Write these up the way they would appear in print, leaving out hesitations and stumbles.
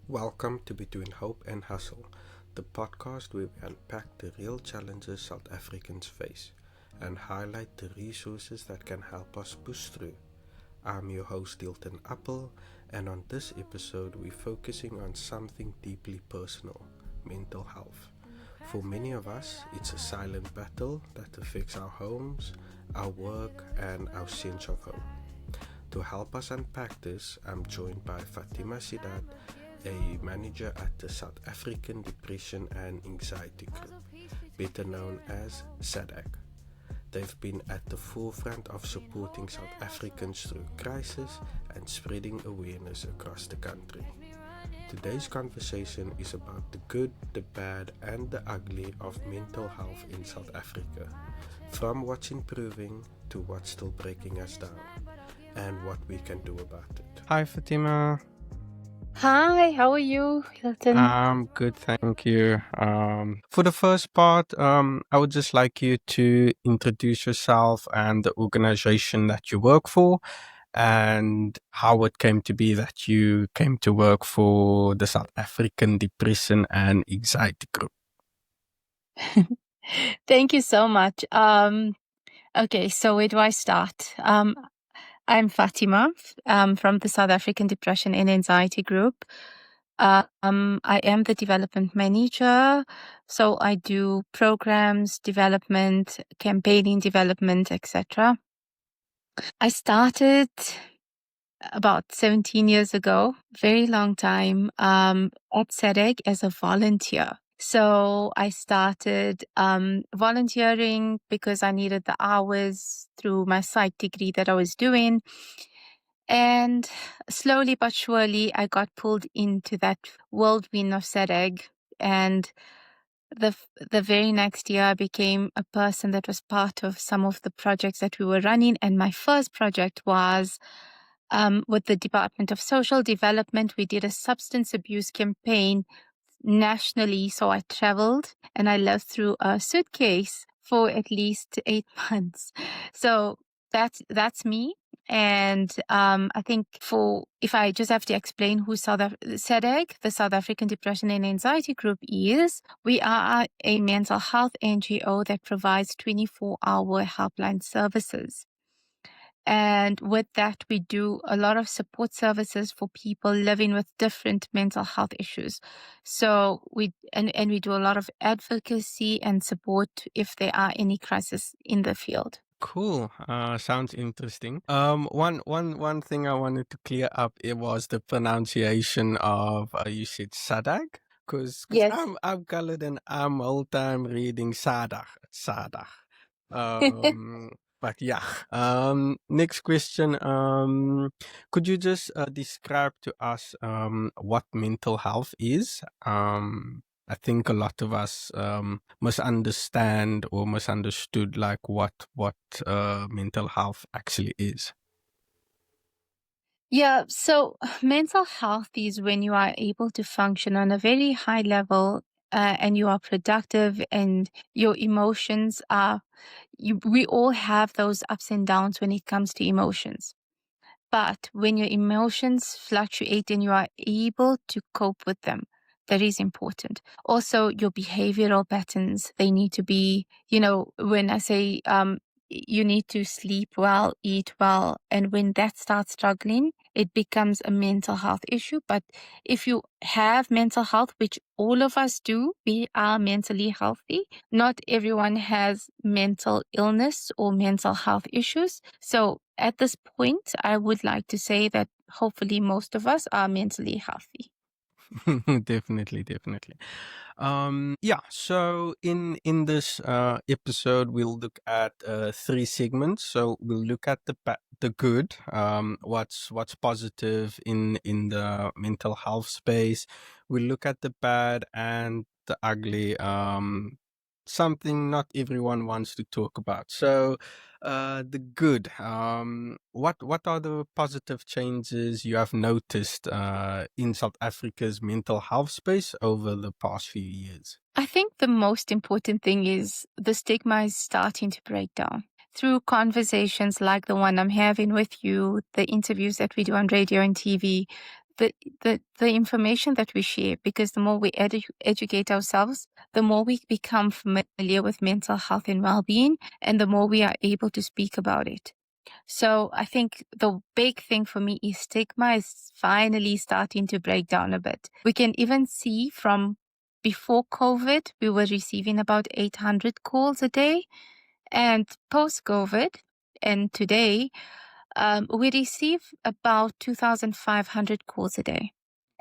Welcome to Between Hope and Hustle, the podcast where we unpack the real challenges South Africans face and highlight the resources that can help us push through. I'm your host Hilton Appel, and on this episode we're focusing on something deeply personal, mental health. For many of us, it's a silent battle that affects our homes, our work, and our sense of home. To help us unpack this, I'm joined by Fatima Seedat, a manager at the South African Depression and Anxiety Group, better known as SADAG. They've been at the forefront of supporting South Africans through crisis and spreading awareness across the country. Today's conversation is about the good, the bad, and the ugly of mental health in South Africa, from what's improving to what's still breaking us down, and what we can do about it. Hi, Fatima. Hi, how are you, Hilton? I'm good, thank you. For the first part, I would just like you to introduce yourself and the organization that you work for, and how it came to be that you came to work for the South African Depression and Anxiety Group. Thank you so much. Okay, so where do I start? I'm Fatima from the South African Depression and Anxiety Group. I am the development manager, so I do programs, development, campaigning development, etc. I started about 17 years ago, very long time, at SADAG as a volunteer. So I started volunteering because I needed the hours through my psych degree that I was doing. And slowly but surely, I got pulled into that whirlwind of SADAG. And the very next year, I became a person that was part of some of the projects that we were running. And my first project was with the Department of Social Development. We did a substance abuse campaign nationally. So I traveled and I lived through a suitcase for at least 8 months. So that's me. And I think if I just have to explain who SADAG, the South African Depression and Anxiety Group, is, we are a mental health NGO that provides 24-hour helpline services. And with that, we do a lot of support services for people living with different mental health issues. So we do a lot of advocacy and support if there are any crises in the field. Cool. Sounds interesting. One thing I wanted to clear up, it was the pronunciation of you said SADAG, because Yes. I'm colored and I'm all time reading SADAG. But yeah. Next question. Could you just describe to us what mental health is? I think a lot of us misunderstand or misunderstood like what mental health actually is. Yeah, so mental health is when you are able to function on a very high level and you are productive and your emotions are, we all have those ups and downs when it comes to emotions. But when your emotions fluctuate and you are able to cope with them, that is important. Also, your behavioral patterns, they need to be, when I say you need to sleep well, eat well, and when that starts struggling, it becomes a mental health issue. But if you have mental health, which all of us do, we are mentally healthy. Not everyone has mental illness or mental health issues. So at this point, I would like to say that hopefully most of us are mentally healthy. Definitely. Yeah, so in this episode we'll look at 3 segments. So we'll look at the good, what's positive in the mental health space. We'll look at the bad and the ugly, something not everyone wants to talk about. So the good, what are the positive changes you have noticed in South Africa's mental health space over the past few years? I think the most important thing is the stigma is starting to break down. Through conversations like the one I'm having with you, the interviews that we do on radio and TV, the information that we share, because the more we educate ourselves, the more we become familiar with mental health and well-being, and the more we are able to speak about it. So I think the big thing for me is stigma is finally starting to break down a bit. We can even see from before COVID, we were receiving about 800 calls a day, and post-COVID and today, we receive about 2,500 calls a day.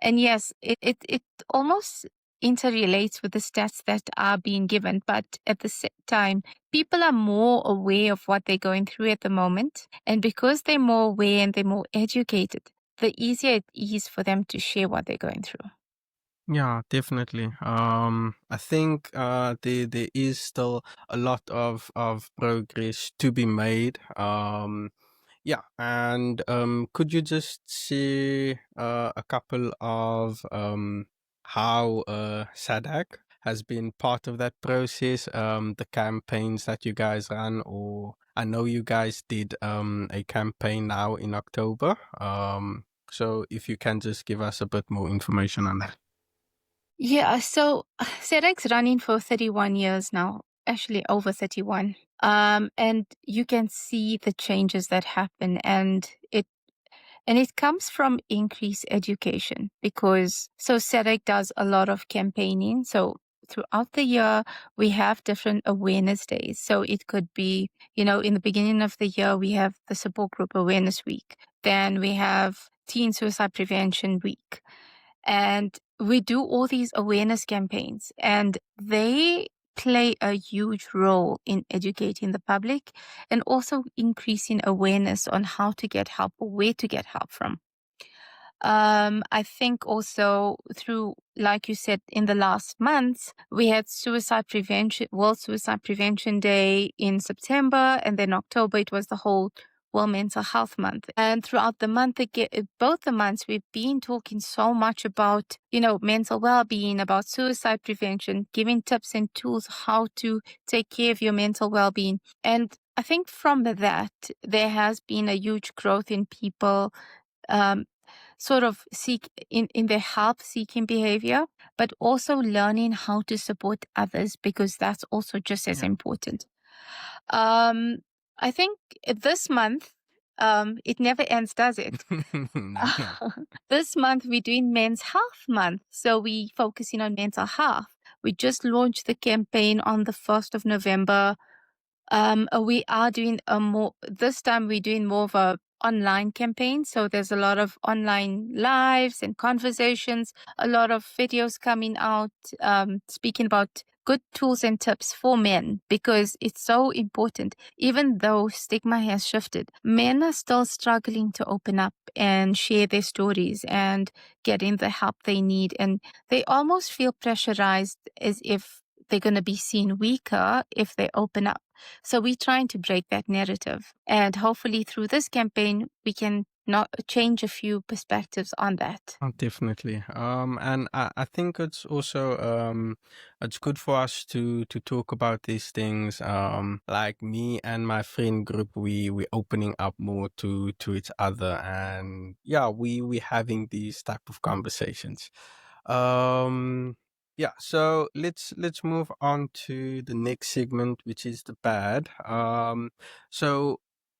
And yes, it almost interrelates with the stats that are being given, but at the same time, people are more aware of what they're going through at the moment. And because they're more aware and they're more educated, the easier it is for them to share what they're going through. Yeah, definitely. I think there is still a lot of progress to be made. Yeah, and could you just see a couple of how SADAG has been part of that process, the campaigns that you guys run, or I know you guys did a campaign now in October. So if you can just give us a bit more information on that. Yeah, so SADAG's running for 31 years now, actually over 31. And you can see the changes that happen, and it comes from increased education, because SADAG does a lot of campaigning. So throughout the year, we have different awareness days. So it could be, in the beginning of the year, we have the Support Group Awareness Week. Then we have Teen Suicide Prevention Week. And we do all these awareness campaigns, and they play a huge role in educating the public and also increasing awareness on how to get help or where to get help from. I think also through, like you said, in the last months, we had World Suicide Prevention Day in September, and then October, it was the whole World Mental Health Month. And throughout the month, both the months, we've been talking so much about, mental well-being, about suicide prevention, giving tips and tools how to take care of your mental well-being. And I think from that, there has been a huge growth in people sort of seek in their help-seeking behavior, but also learning how to support others, because that's also just as important. I think this month, it never ends, does it? No. This month we're doing Men's Health Month, so we focusing on mental health. We just launched the campaign on the 1st of November. We are doing this time we're doing more of a online campaign. So there's a lot of online lives and conversations, a lot of videos coming out, speaking about good tools and tips for men, because it's so important. Even though stigma has shifted, men are still struggling to open up and share their stories and getting the help they need. And they almost feel pressurized, as if they're going to be seen weaker if they open up. So we're trying to break that narrative. And hopefully through this campaign, we can not change a few perspectives on that. Oh, definitely. And I think it's also it's good for us to talk about these things. Like me and my friend group, we opening up more to each other, and yeah, we having these type of conversations. Yeah, so let's move on to the next segment, which is the bad. So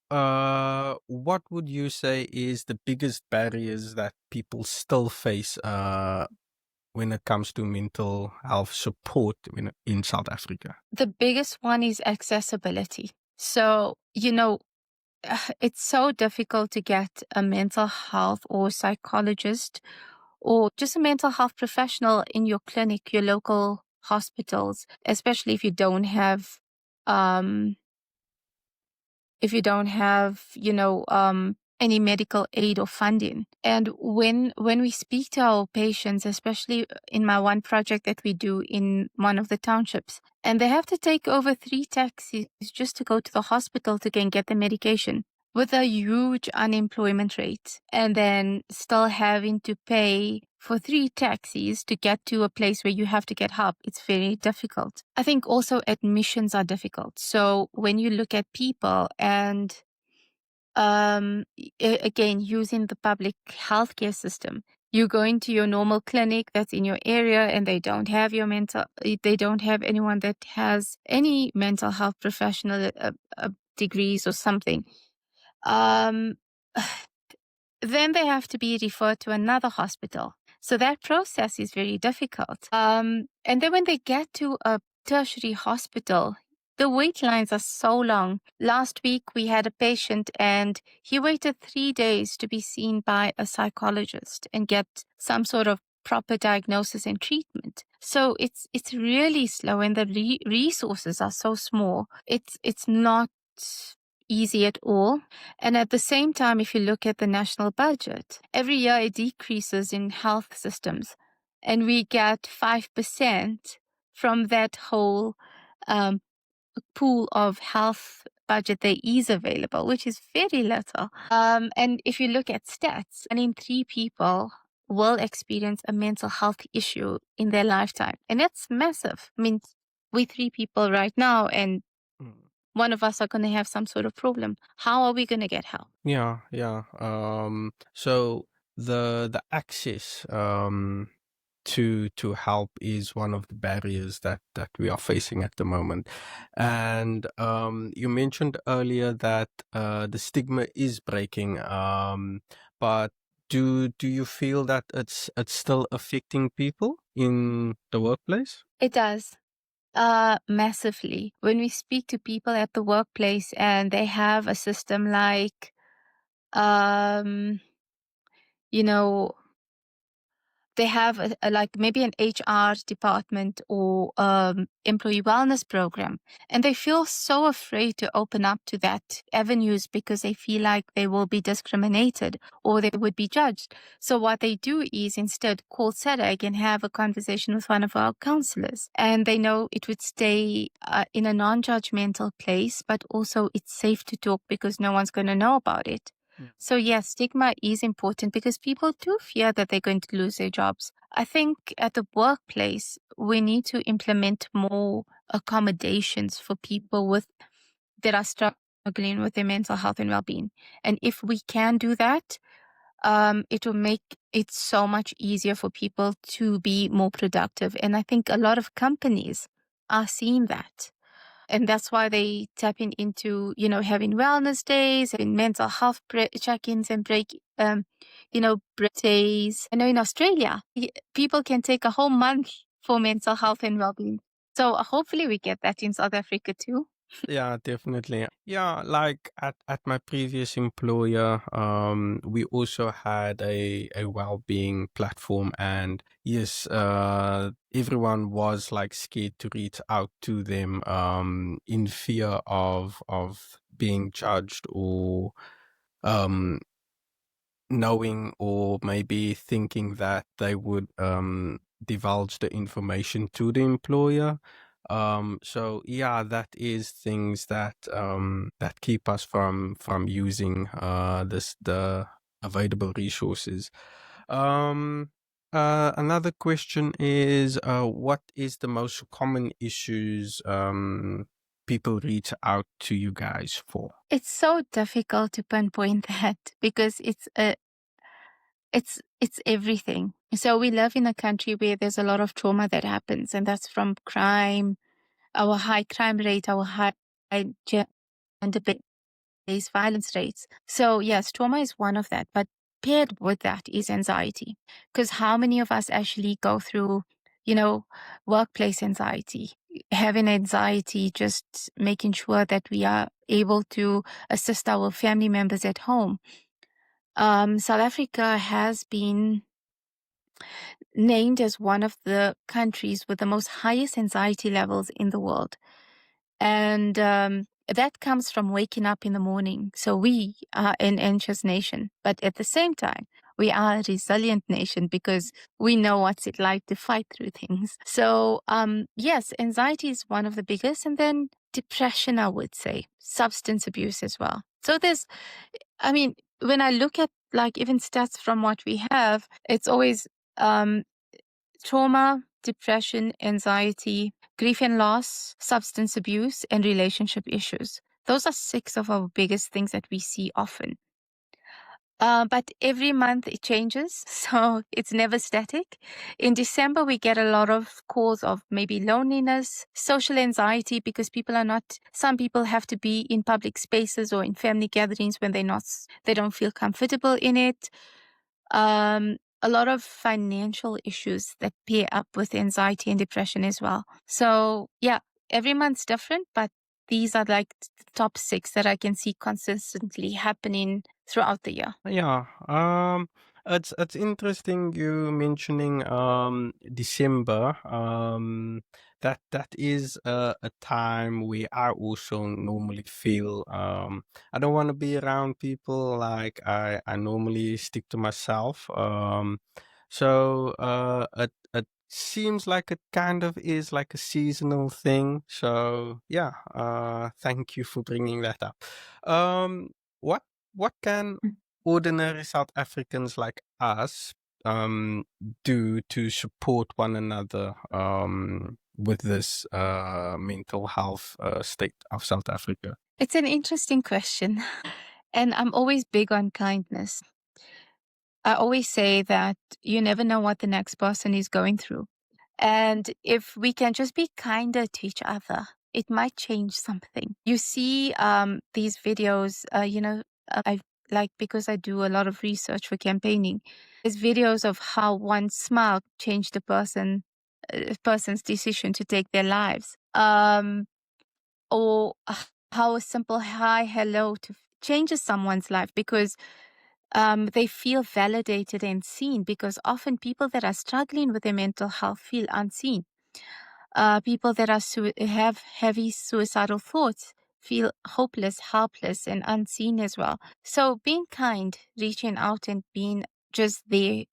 what would you say is the biggest barriers that people still face when it comes to mental health support in South Africa? The biggest one is accessibility. So, it's so difficult to get a mental health or psychologist or just a mental health professional in your clinic, your local hospitals, especially if you don't have any medical aid or funding. And when we speak to our patients, especially in my one project that we do in one of the townships, and they have to take over 3 taxis just to go to the hospital to get the medication, with a huge unemployment rate, and then still having to pay for 3 taxis to get to a place where you have to get help, it's very difficult. I think also admissions are difficult. So when you look at people and again, using the public healthcare system, you go into your normal clinic that's in your area and they don't have anyone that has any mental health professional degrees or something. Then they have to be referred to another hospital. So that process is very difficult. And then when they get to a tertiary hospital, the wait lines are so long. Last week, we had a patient and he waited 3 days to be seen by a psychologist and get some sort of proper diagnosis and treatment. So it's really slow, and the resources are so small. It's not easy at all. And at the same time, if you look at the national budget, every year it decreases in health systems, and we get 5% from that whole pool of health budget that is available, which is very little. And if you look at stats, 1 in 3 people will experience a mental health issue in their lifetime. And that's massive. I mean, we're 3 people right now, and one of us are going to have some sort of problem. How are we going to get help? Yeah. So the access to help is one of the barriers that we are facing at the moment. And you mentioned earlier that the stigma is breaking. But do you feel that it's still affecting people in the workplace? It does. Massively. When we speak to people at the workplace and they have a system like, they have like maybe an HR department or employee wellness program, and they feel so afraid to open up to that avenues because they feel like they will be discriminated or they would be judged. So what they do is instead call SADAG and have a conversation with one of our counselors, and they know it would stay in a non-judgmental place, but also it's safe to talk because no one's going to know about it. So yes, stigma is important because people do fear that they're going to lose their jobs. I think at the workplace, we need to implement more accommodations for people that are struggling with their mental health and well-being. And if we can do that, it will make it so much easier for people to be more productive. And I think a lot of companies are seeing that. And that's why they tapping into, having wellness days, having mental health check-ins and break days. I know in Australia, people can take a whole month for mental health and well-being. So hopefully we get that in South Africa too. Yeah, definitely. Yeah, like at my previous employer, we also had a well-being platform, and yes, everyone was like scared to reach out to them, in fear of being judged or knowing or maybe thinking that they would divulge the information to the employer. So yeah, that is things that that keep us from using the available resources. Another question is, what is the most common issues people reach out to you guys for? It's so difficult to pinpoint that because it's everything. So we live in a country where there's a lot of trauma that happens, and that's from crime, our high crime rate, our high gender-based violence rates. So yes, trauma is one of that, but paired with that is anxiety. Because how many of us actually go through, workplace anxiety, having anxiety, just making sure that we are able to assist our family members at home. South Africa has been named as one of the countries with the most highest anxiety levels in the world. And that comes from waking up in the morning. So we are an anxious nation, but at the same time, we are a resilient nation because we know what's it like to fight through things. So yes, anxiety is one of the biggest, and then depression, I would say, substance abuse as well. So when I look at like even stats from what we have, it's always trauma, depression, anxiety, grief and loss, substance abuse, and relationship issues. Those are 6 of our biggest things that we see often. But every month it changes, so it's never static. In December, we get a lot of calls of maybe loneliness, social anxiety, because some people have to be in public spaces or in family gatherings when they don't feel comfortable in it. A lot of financial issues that pair up with anxiety and depression as well. So yeah, every month's different, but these are like the top 6 that I can see consistently happening throughout the year. Yeah, it's interesting you mentioning December. That is a time where I also normally feel I don't want to be around people. Like I normally stick to myself. So it seems like it kind of is like a seasonal thing. So yeah, thank you for bringing that up. Um, what what can ordinary South Africans like us um, do to support one another with this mental health state of South Africa? It's an interesting question. And I'm always big on kindness. I always say that you never know what the next person is going through. And if we can just be kinder to each other, it might change something. You see these videos, I like because I do a lot of research for campaigning. There's videos of how one smile changed person's decision to take their lives. Or how a simple hi, hello changes someone's life because they feel validated and seen, because often people that are struggling with their mental health feel unseen. People that have heavy suicidal thoughts feel hopeless, helpless, and unseen as well. So being kind, reaching out and being just there,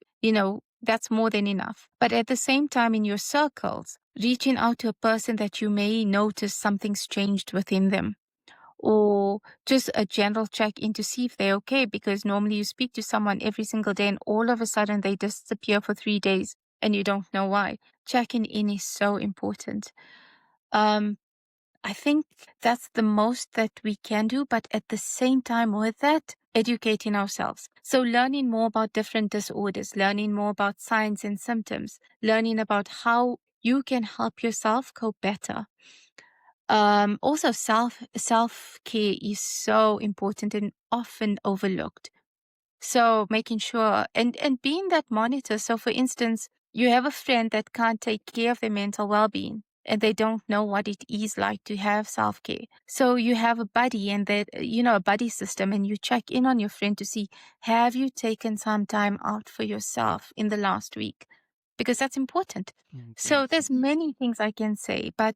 that's more than enough. But at the same time, in your circles, reaching out to a person that you may notice something's changed within them, or just a general check in to see if they're okay, because normally you speak to someone every single day and all of a sudden they disappear for 3 days and you don't know why. Checking in is so important. I think that's the most that we can do, but at the same time with that, educating ourselves. So learning more about different disorders, learning more about signs and symptoms, learning about how you can help yourself cope better. Also self-care is so important and often overlooked. So making sure and being that monitor. So for instance, you have a friend that can't take care of their mental well-being and they don't know what it is like to have self-care. So you have a buddy and that, a buddy system, and you check in on your friend to see, have you taken some time out for yourself in the last week? Because that's important. So there's many things I can say, but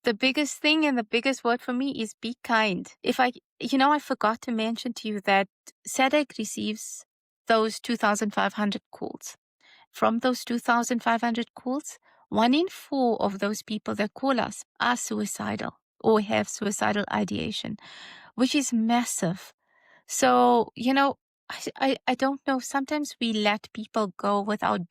the biggest thing and the biggest word for me is be kind. I forgot to mention to you that SADAG receives those 2,500 calls. From those 2,500 calls, 1 in 4 of those people that call us are suicidal or have suicidal ideation, which is massive. So, I don't know. Sometimes we let people go without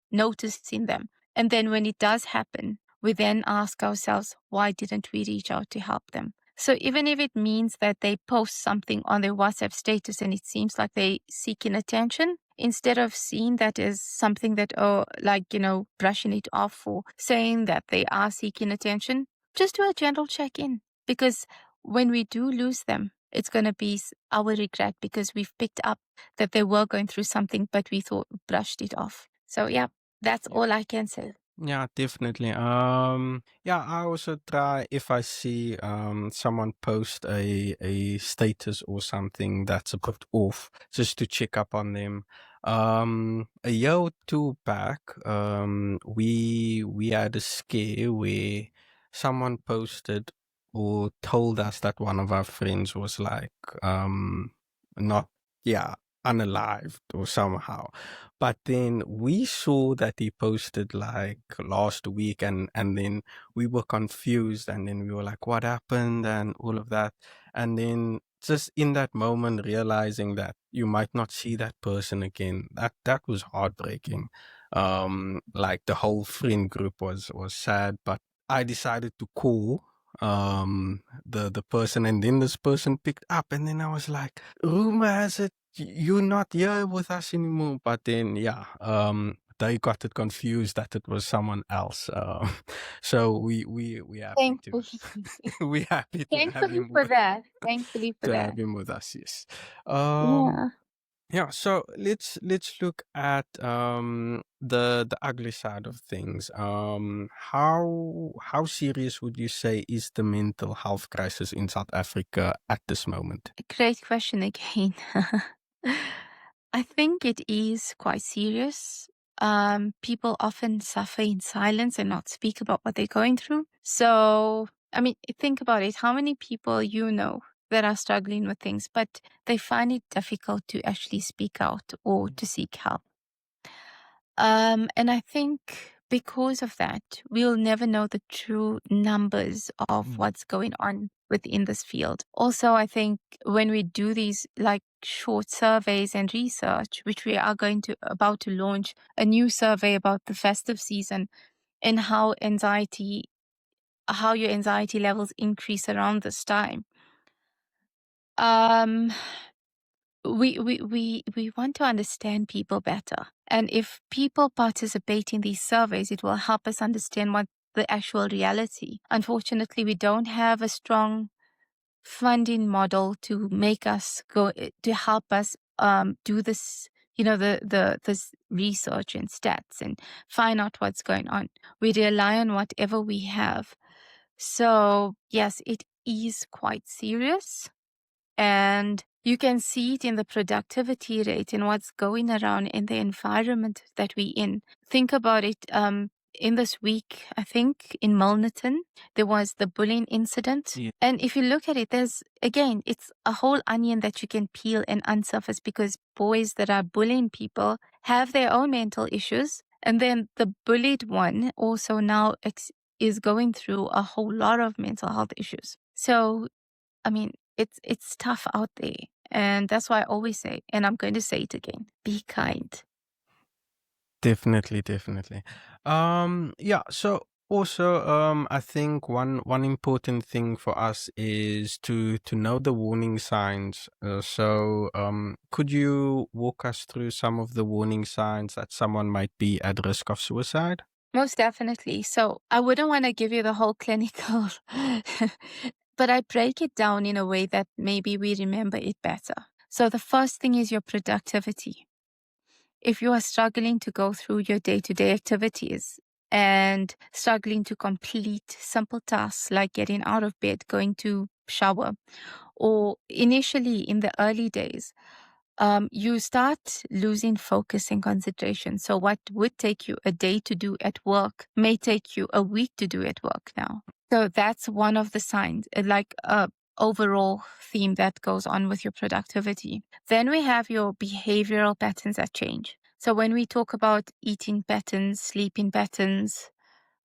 noticing them. And then when it does happen, we then ask ourselves, why didn't we reach out to help them? So even if it means that they post something on their WhatsApp status and it seems like they seeking attention, instead of seeing that as something that, brushing it off or saying that they are seeking attention, just do a gentle check-in. Because when we do lose them, it's going to be our regret because we've picked up that they were going through something, but we brushed it off. So yeah, that's all I can say. Yeah, definitely. Yeah, I also try if I see someone post a status or something that's a bit off, just to check up on them. A year or two back, we had a scare where someone posted or told us that one of our friends was like not yeah unalived or somehow. But then we saw that he posted like last week, and then we were confused, and then we were like, what happened and all of that. And then just in that moment realizing that you might not see that person again, that was heartbreaking. Like the whole friend group was sad, but I decided to call the person, and then this person picked up, and then I was like, rumor has it you're not here with us anymore. But then, yeah, they got it confused that it was someone else. So we happy to Thankfully. we happy to have Thankfully him for with, that. Thankfully for to have that. him with us. Yes. Um. Yeah. Yeah. So let's look at the ugly side of things. How serious would you say is the mental health crisis in South Africa at this moment? Great question again. I think it is quite serious. People often suffer in silence and not speak about what they're going through. So, I mean, think about it. How many people you know that are struggling with things, but they find it difficult to actually speak out or to seek help? And I think because of that, we'll never know the true numbers of what's going on within this field. Also, I think when we do these like short surveys and research, which we are about to launch a new survey about the festive season and how your anxiety levels increase around this time. We want to understand people better. And if people participate in these surveys, it will help us understand what the actual reality. Unfortunately, we don't have a strong funding model to make us to help us do this, this research and stats and find out what's going on. We rely on whatever we have. So yes, it is quite serious. And you can see it in the productivity rate and what's going around in the environment that we're in. Think about it. In this week, I think in Milnerton, there was the bullying incident. Yeah. And if you look at it, it's a whole onion that you can peel and unsurface because boys that are bullying people have their own mental issues. And then the bullied one also now is going through a whole lot of mental health issues. So, I mean, it's tough out there. And that's why I always say, and I'm going to say it again, be kind. Definitely, definitely. Yeah, so also I think one important thing for us is to know the warning signs. Could you walk us through some of the warning signs that someone might be at risk of suicide? Most definitely. So I wouldn't want to give you the whole clinical, but I break it down in a way that maybe we remember it better. So the first thing is your productivity. If you are struggling to go through your day-to-day activities and struggling to complete simple tasks like getting out of bed, going to shower, or initially in the early days, you start losing focus and concentration. So what would take you a day to do at work may take you a week to do at work now. So that's one of the signs, like a overall theme that goes on with your productivity. Then we have your behavioral patterns that change. So when we talk about eating patterns, sleeping patterns,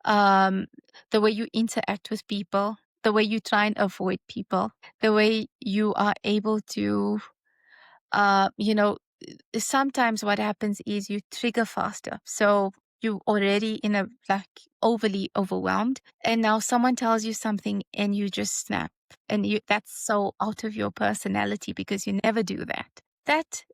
the way you interact with people, the way you try and avoid people, the way you are able to sometimes what happens is you trigger faster. So you already in a overly overwhelmed, and now someone tells you something and you just snap. And that's so out of your personality because you never do that. That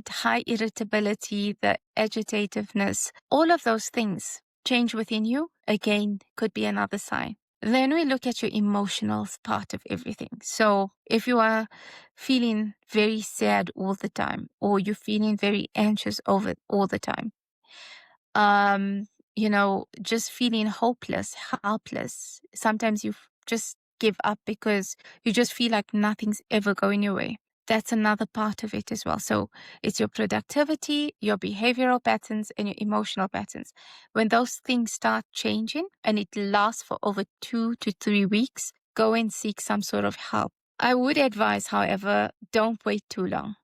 high irritability, the agitativeness, all of those things change within you, again, could be another sign. Then we look at your emotional part of everything. So if you are feeling very sad all the time, or you're feeling very anxious over all the time, just feeling hopeless, helpless. Sometimes you just give up because you just feel like nothing's ever going your way. That's another part of it as well. So it's your productivity, your behavioral patterns, and your emotional patterns. When those things start changing and it lasts for over 2 to 3 weeks, go and seek some sort of help. I would advise, however, don't wait too long.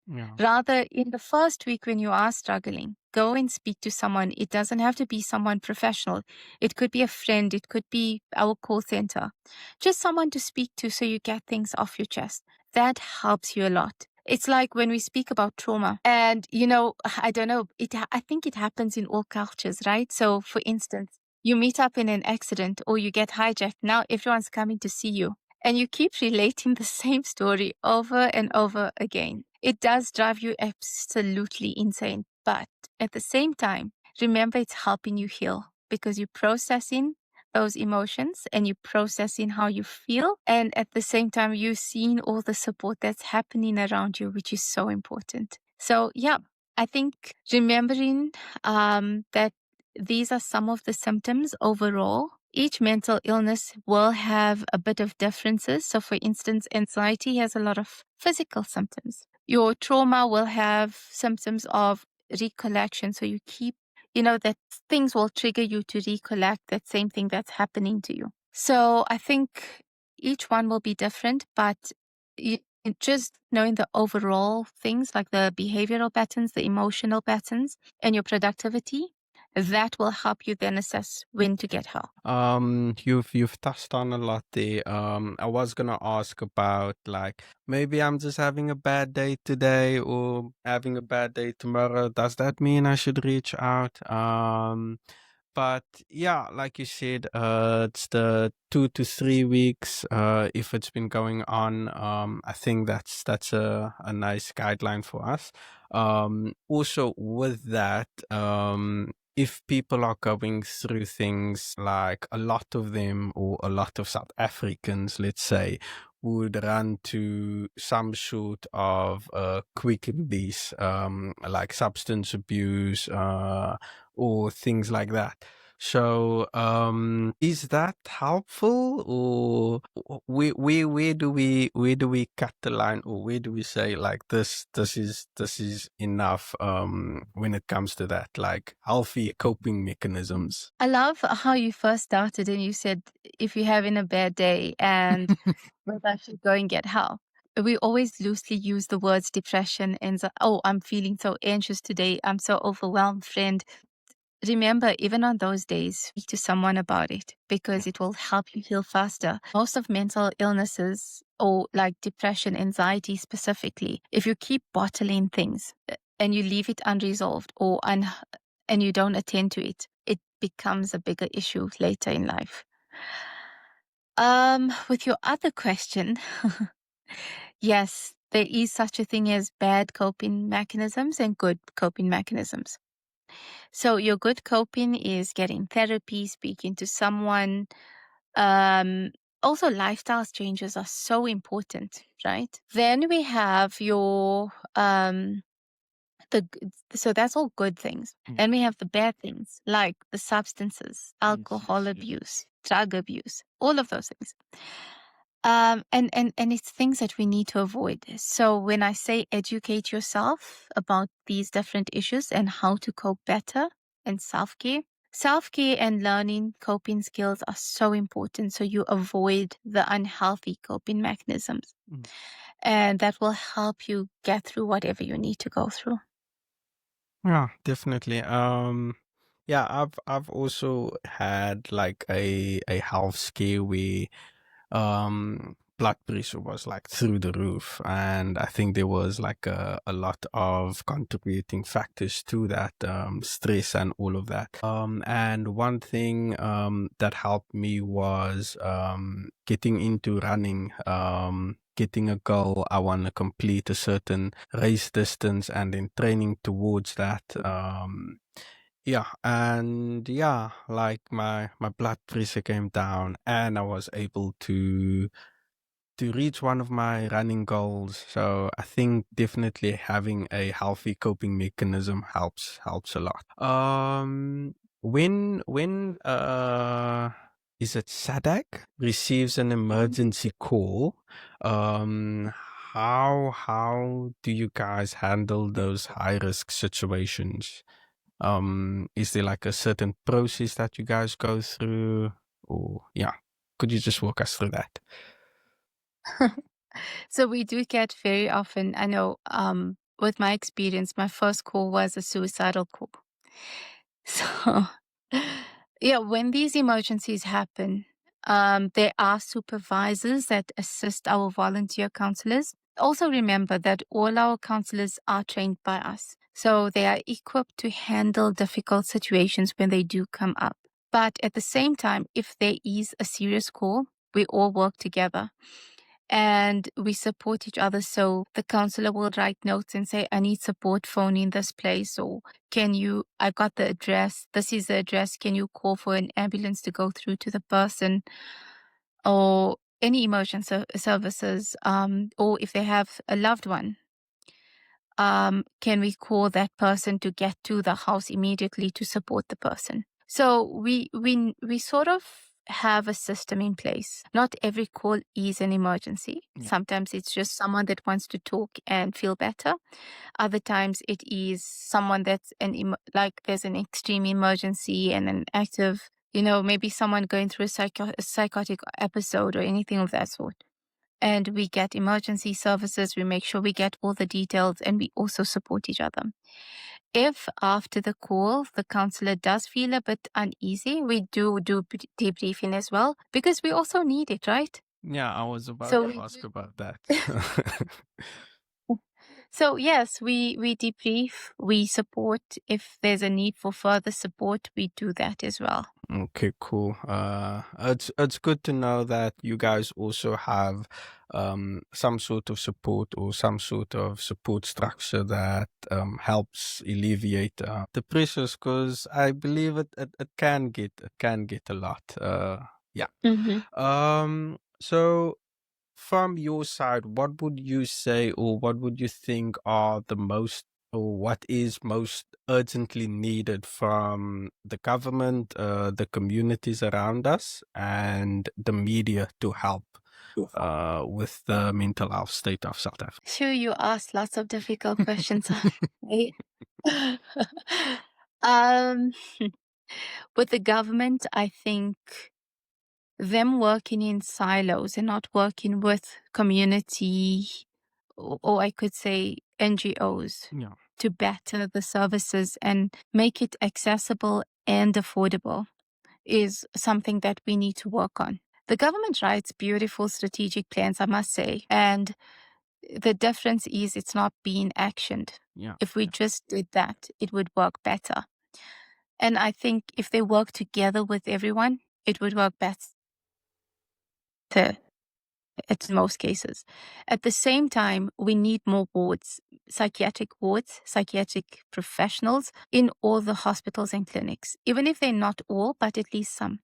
Yeah. Rather, in the first week when you are struggling, go and speak to someone. It doesn't have to be someone professional. It could be a friend. It could be our call center. Just someone to speak to so you get things off your chest. That helps you a lot. It's like when we speak about trauma and, I don't know, I think it happens in all cultures, right? So for instance, you meet up in an accident or you get hijacked. Now everyone's coming to see you. and you keep relating the same story over and over again. It does drive you absolutely insane. But at the same time, remember it's helping you heal because you're processing those emotions and you're processing how you feel. And at the same time, you're seeing all the support that's happening around you, which is so important. So, yeah, I think remembering that these are some of the symptoms overall. Each mental illness will have a bit of differences. So, for instance, anxiety has a lot of physical symptoms. Your trauma will have symptoms of recollection. So, you keep, that things will trigger you to recollect that same thing that's happening to you. So, I think each one will be different, but just knowing the overall things like the behavioral patterns, the emotional patterns, and your productivity, that will help you then assess when to get help. You've touched on a lot there. I was gonna ask about like maybe I'm just having a bad day today or having a bad day tomorrow. Does that mean I should reach out? But yeah, like you said, it's the 2 to 3 weeks. If it's been going on, I think that's a nice guideline for us. Also with that, if people are going through things like a lot of them or a lot of South Africans, let's say, would run to some sort of quick release, like substance abuse, or things like that. So, is that helpful, or where do we cut the line, or where do we say like this is enough? When it comes to that, like healthy coping mechanisms. I love how you first started and you said if you're having a bad day and maybe I should go and get help. We always loosely use the words depression and I'm feeling so anxious today. I'm so overwhelmed, friend. Remember, even on those days, speak to someone about it because it will help you heal faster. Most of mental illnesses, or like depression, anxiety specifically, if you keep bottling things and you leave it unresolved and you don't attend to it, it becomes a bigger issue later in life. With your other question, yes, there is such a thing as bad coping mechanisms and good coping mechanisms. So your good coping is getting therapy, speaking to someone. Also, lifestyle changes are so important, right? Then we have your so that's all good things. Then we have the bad things like the substances, alcohol abuse, drug abuse, all of those things. And it's things that we need to avoid. So when I say educate yourself about these different issues and how to cope better and self-care and learning coping skills are so important. So you avoid the unhealthy coping mechanisms. And that will help you get through whatever you need to go through. Yeah, definitely. Yeah, I've also had like a health scare where blood pressure was like through the roof, and I think there was like a lot of contributing factors to that, stress and all of that. And one thing that helped me was getting into running, getting a goal. I want to complete a certain race distance and then training towards that. Yeah, and yeah, like my blood pressure came down and I was able to reach one of my running goals. So I think definitely having a healthy coping mechanism helps a lot. When is it SADAG receives an emergency call, how do you guys handle those high risk situations? Is there like a certain process that you guys go through, or yeah, could you just walk us through that? So we do get very often, I know, with my experience, my first call was a suicidal call. So, yeah, when these emergencies happen, there are supervisors that assist our volunteer counselors. Also, remember that all our counselors are trained by us. So they are equipped to handle difficult situations when they do come up. But at the same time, if there is a serious call, We all work together and we support each other. So the counselor will write notes and say, I need support, phone in this place, or I got the address, this is the address, can you call for an ambulance to go through to the person, or any emergency services, or if they have a loved one, can we call that person to get to the house immediately to support the person? So we sort of have a system in place. Not every call is an emergency. Yeah. Sometimes it's just someone that wants to talk and feel better. Other times it is someone that's like there's an extreme emergency and an active, maybe someone going through a psychotic episode or anything of that sort. And we get emergency services. We make sure we get all the details, and we also support each other. If after the call, the counselor does feel a bit uneasy, we do debriefing as well, because we also need it, right? Yeah, I was about So to ask about that. So yes, we debrief, we support. If there's a need for further support, we do that as well. Okay, cool. It's good to know that you guys also have some sort of support or some sort of support structure that helps alleviate the pressures, because I believe it can get a lot. Yeah. So from your side, what would you say, or what would you think are the most, or what is most urgently needed from the government, the communities around us, and the media to help with the mental health state of South Africa? Sure, you asked lots of difficult questions. Right? um, with the government, I think them working in silos and not working with community, or I could say NGOs, Yeah. to better the services and make it accessible and affordable is something that we need to work on. The government writes beautiful strategic plans, I must say, and the difference is it's not being actioned. Yeah. If we just did that, it would work better. And I think if they work together with everyone, it would work better in most cases. At the same time, we need more wards, psychiatric professionals in all the hospitals and clinics, even if they're not all, but at least some.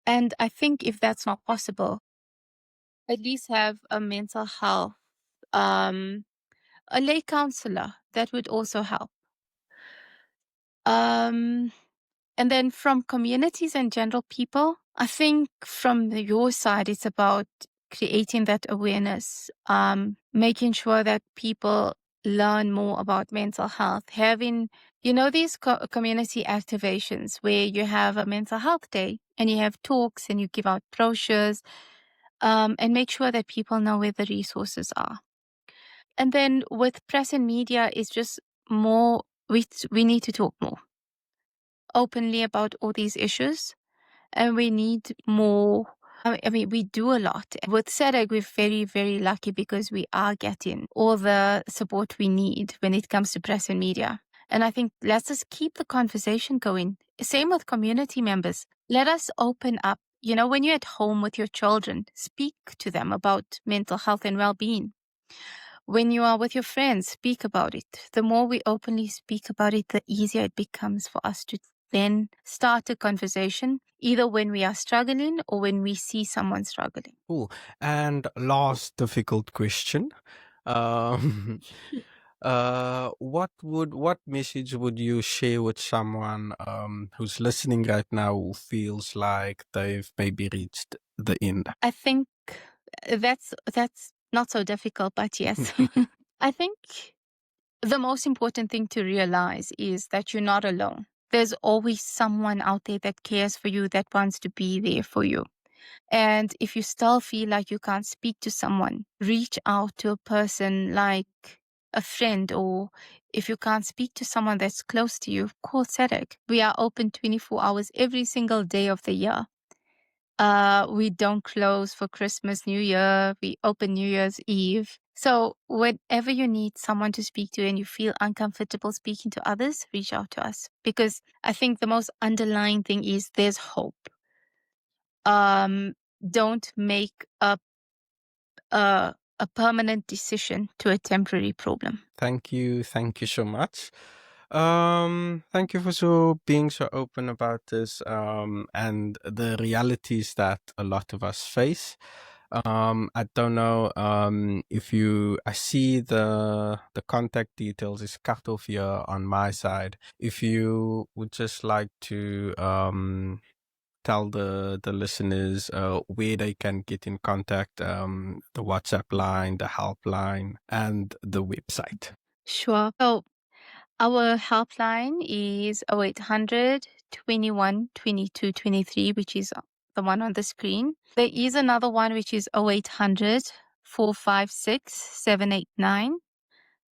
And I think if that's not possible, at least have a mental health, a lay counselor, that would also help. And then from communities and general people, I think from your side, it's about creating that awareness, making sure that people learn more about mental health, having, these community activations where you have a mental health day and you have talks and you give out brochures, and make sure that people know where the resources are. And then with press and media, it's just more, we need to talk more openly about all these issues, and we need more. I mean, we do a lot. With SADAG, we're very, very lucky because we are getting all the support we need when it comes to press and media. And I think let's just keep the conversation going. Same with community members. Let us open up. When you're at home with your children, speak to them about mental health and well-being. When you are with your friends, speak about it. The more we openly speak about it, the easier it becomes for us to then start a conversation, either when we are struggling or when we see someone struggling. Cool. And last difficult question. What message would you share with someone who's listening right now who feels like they've maybe reached the end? I think that's not so difficult, but yes. I think the most important thing to realize is that you're not alone. There's always someone out there that cares for you, that wants to be there for you. And if you still feel like you can't speak to someone, reach out to a person like a friend, or if you can't speak to someone that's close to you, call SADAG. We are open 24 hours every single day of the year. We don't close for Christmas, New Year. We open New Year's Eve. So whenever you need someone to speak to and you feel uncomfortable speaking to others, reach out to us. Because I think the most underlying thing is there's hope. don't make a permanent decision to a temporary problem. Thank you so much. Thank you for being so open about this and the realities that a lot of us face. I don't know if I see the contact details is cut off here on my side. If you would just like to tell the listeners where they can get in contact, the WhatsApp line, the helpline, and the website. Sure. So our helpline is 0800 21 22 23, which is the one on the screen. There is another one which is 0800 456 789.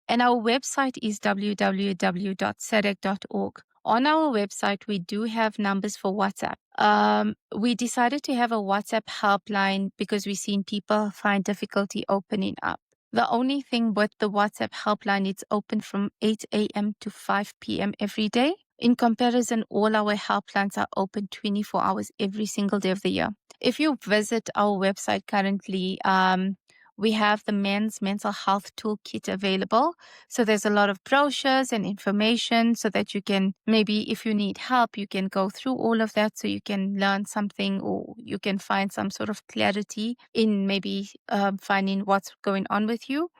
And our website is www.sadag.org. On our website, we do have numbers for WhatsApp. We decided to have a WhatsApp helpline because we've seen people find difficulty opening up. The only thing with the WhatsApp helpline, it's open from 8 a.m. to 5 p.m. every day. In comparison, all our helplines are open 24 hours every single day of the year. If you visit our website currently, we have the men's mental health toolkit available. So there's a lot of brochures and information so that you can, maybe if you need help, you can go through all of that so you can learn something or you can find some sort of clarity in maybe finding what's going on with you.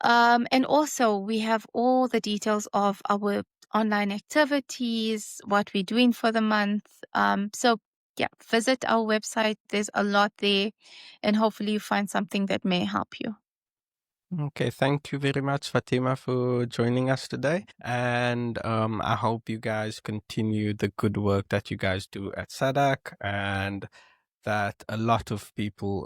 And also we have all the details of our online activities, what we're doing for the month. So yeah, visit our website. There's a lot there, and hopefully you find something that may help you. Okay, thank you very much, Fatima, for joining us today. And I hope you guys continue the good work that you guys do at SADAG, and that a lot of people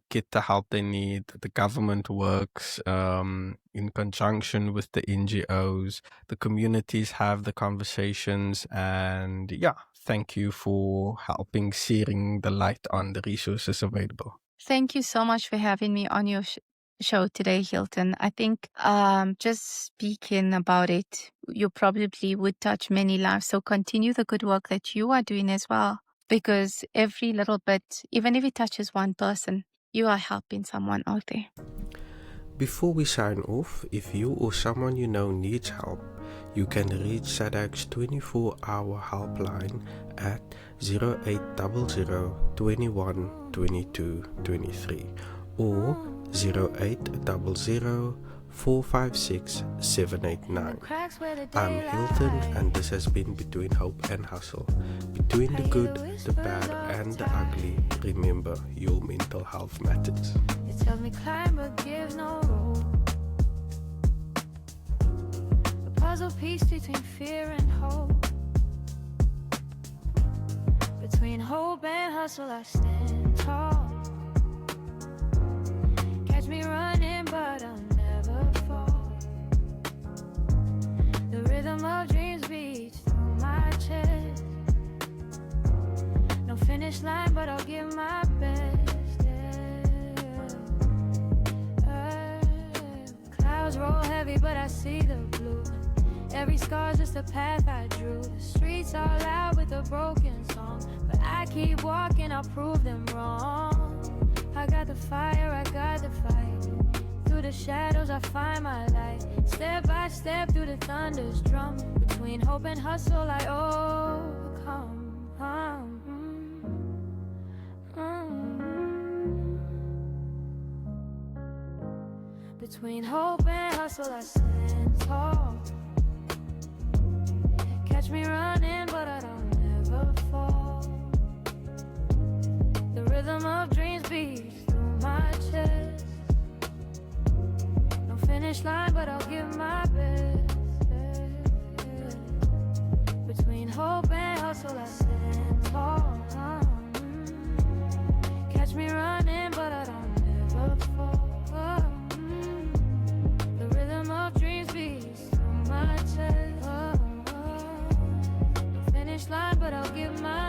get the help they need. The government works in conjunction with the NGOs. The communities have the conversations, and yeah, thank you for helping sharing the light on the resources available. Thank you so much for having me on your show today, Hilton. I think just speaking about it, you probably would touch many lives. So continue the good work that you are doing as well, because every little bit, even if it touches one person, you are helping someone out there. Before we sign off, if you or someone you know needs help, you can reach SADAG's 24-hour helpline at 0800 21 22 23 or 0800 456 789. I'm Hilton, and this has been Between Hope and Hustle. Between the good, the bad, and the ugly, remember your mental health matters. It tells me climb but gives no rope. A puzzle piece between fear and hope. Between hope and hustle I stand tall. Catch me running but I'll never fall. The rhythm of dreams beats through my chest. No finish line but I'll give my best, yeah. Clouds roll heavy but I see the blue. Every scar's just a path I drew. The streets are loud with a broken song, but I keep walking, I'll prove them wrong. I got the fire, I got the fight. Through the shadows I find my light. Step by step through the thunder's drum. Between hope and hustle I overcome. Between hope and hustle I stand tall. Catch me running but I don't ever fall. The rhythm of dreams beats through my chest. No finish line but I'll give my best, yeah. Between hope and hustle I stand tall. Catch me running but I don't ever fall. The rhythm of dreams beats through my chest. No finish line but I'll give my